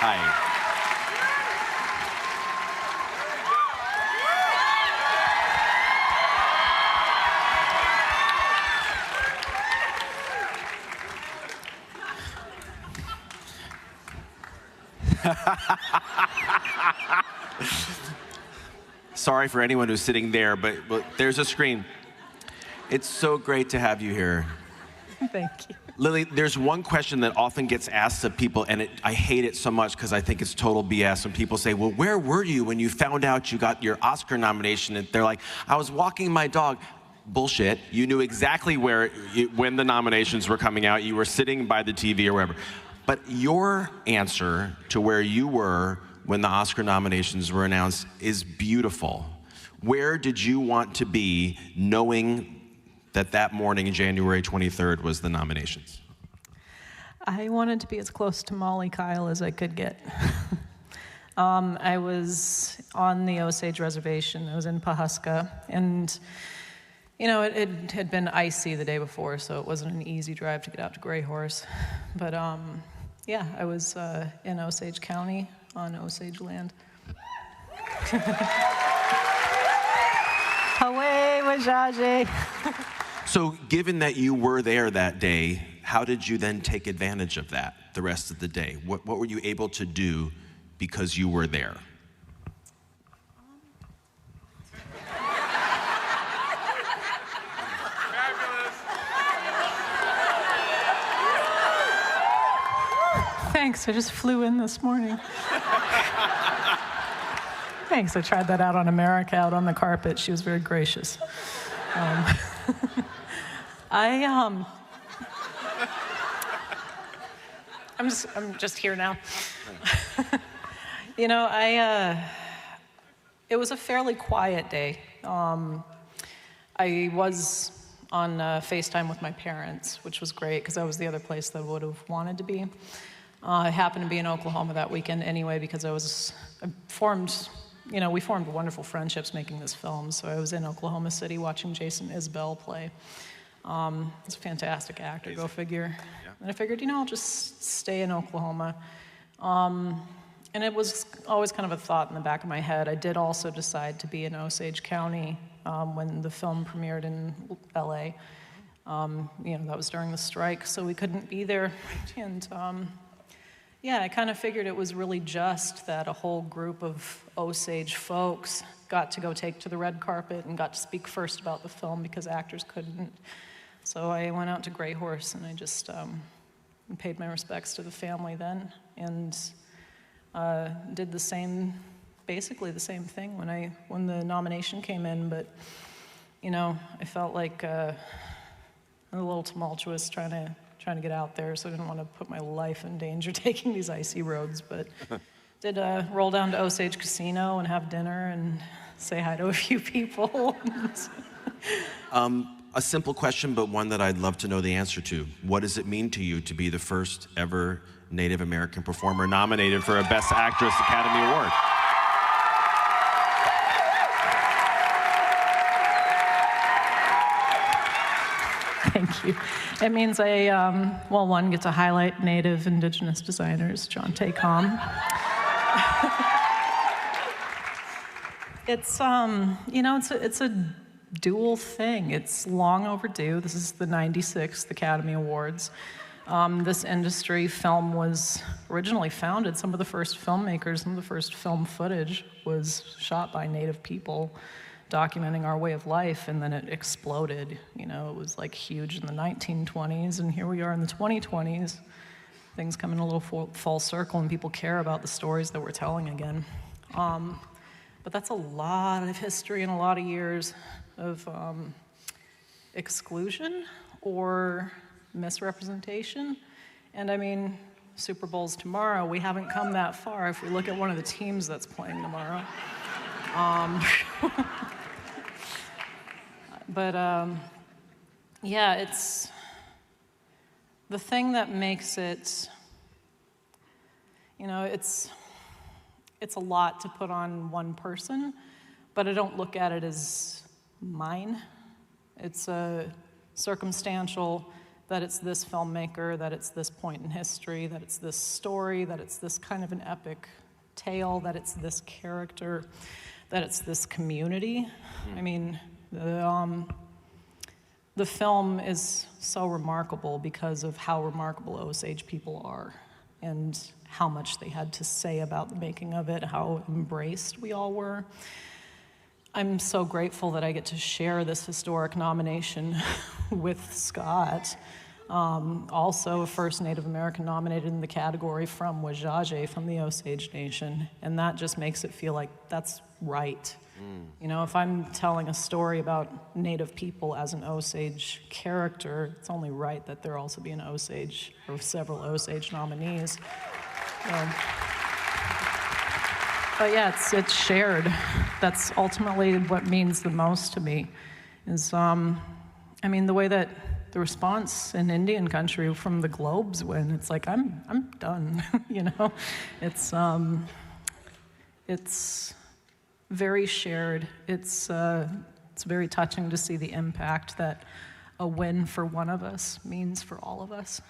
Hi. Sorry for anyone who's sitting there, but there's a screen. It's so great to have you here. Thank you. Lily, there's one question that often gets asked of people, and I hate it so much because I think it's total BS when people say, well, where were you when you found out you got your Oscar nomination? And they're like, I was walking my dog. Bullshit. You knew exactly when the nominations were coming out. You were sitting by the TV or wherever. But your answer to where you were when the Oscar nominations were announced is beautiful. Where did you want to be knowing that morning, January 23rd, was the nominations? I wanted to be as close to Molly Kyle as I could get. I was on the Osage Reservation. I was in Pawhuska, and you know, it had been icy the day before, so it wasn't an easy drive to get out to Gray Horse. But yeah, I was in Osage County on Osage land. Away, Wajaje. So given that you were there that day, how did you then take advantage of that the rest of the day? What were you able to do because you were there? Thanks, I just flew in this morning. Thanks, I tried that out on America, out on the carpet. She was very gracious. I'm just here now. You know, it was a fairly quiet day. I was on FaceTime with my parents, which was great because that was the other place that I would have wanted to be. I happened to be in Oklahoma that weekend anyway because we formed wonderful friendships making this film. So I was in Oklahoma City watching Jason Isbell play. He's a fantastic actor, go figure. Yeah. And I figured, I'll just stay in Oklahoma. And it was always kind of a thought in the back of my head. I did also decide to be in Osage County when the film premiered in LA. That was during the strike, so we couldn't be there. And yeah, I kind of figured it was really just that a whole group of Osage folks got to go take to the red carpet and got to speak first about the film because actors couldn't. So I went out to Gray Horse and I just paid my respects to the family then and did basically the same thing when the nomination came in, but I felt like a little tumultuous trying to get out there, so I didn't want to put my life in danger taking these icy roads, but did roll down to Osage Casino and have dinner and say hi to a few people. A simple question, but one that I'd love to know the answer to. What does it mean to you to be the first ever Native American performer nominated for a Best Actress Academy Award? Thank you. It means one, get to highlight Native Indigenous designers, John Tacom. It's a dual thing. It's long overdue. This is the 96th Academy Awards. This industry, film was originally founded. Some of the first filmmakers, some of the first film footage was shot by Native people, documenting our way of life, and then it exploded. It was like huge in the 1920s, and here we are in the 2020s. Things come in a little full circle, and people care about the stories that we're telling again. But that's a lot of history and a lot of years of exclusion or misrepresentation. And I mean, Super Bowl's tomorrow. We haven't come that far if we look at one of the teams that's playing tomorrow. But yeah, it's the thing that makes it, it's a lot to put on one person, but I don't look at it as mine. It's a circumstantial that it's this filmmaker, that it's this point in history, that it's this story, that it's this kind of an epic tale, that it's this character, that it's this community. I mean, the film is so remarkable because of how remarkable Osage people are and how much they had to say about the making of it, how embraced we all were. I'm so grateful that I get to share this historic nomination with Scott. Also a first Native American nominated in the category from Wajaje, from the Osage Nation, and that just makes it feel like that's right. You know, if I'm telling a story about Native people as an Osage character, it's only right that there also be an Osage, or several Osage nominees. But yeah, it's shared. That's ultimately what means the most to me, is, I mean, the way that the response in Indian country from the Globes win, it's like, I'm done, you know? It's very shared. It's very touching to see the impact that a win for one of us means for all of us.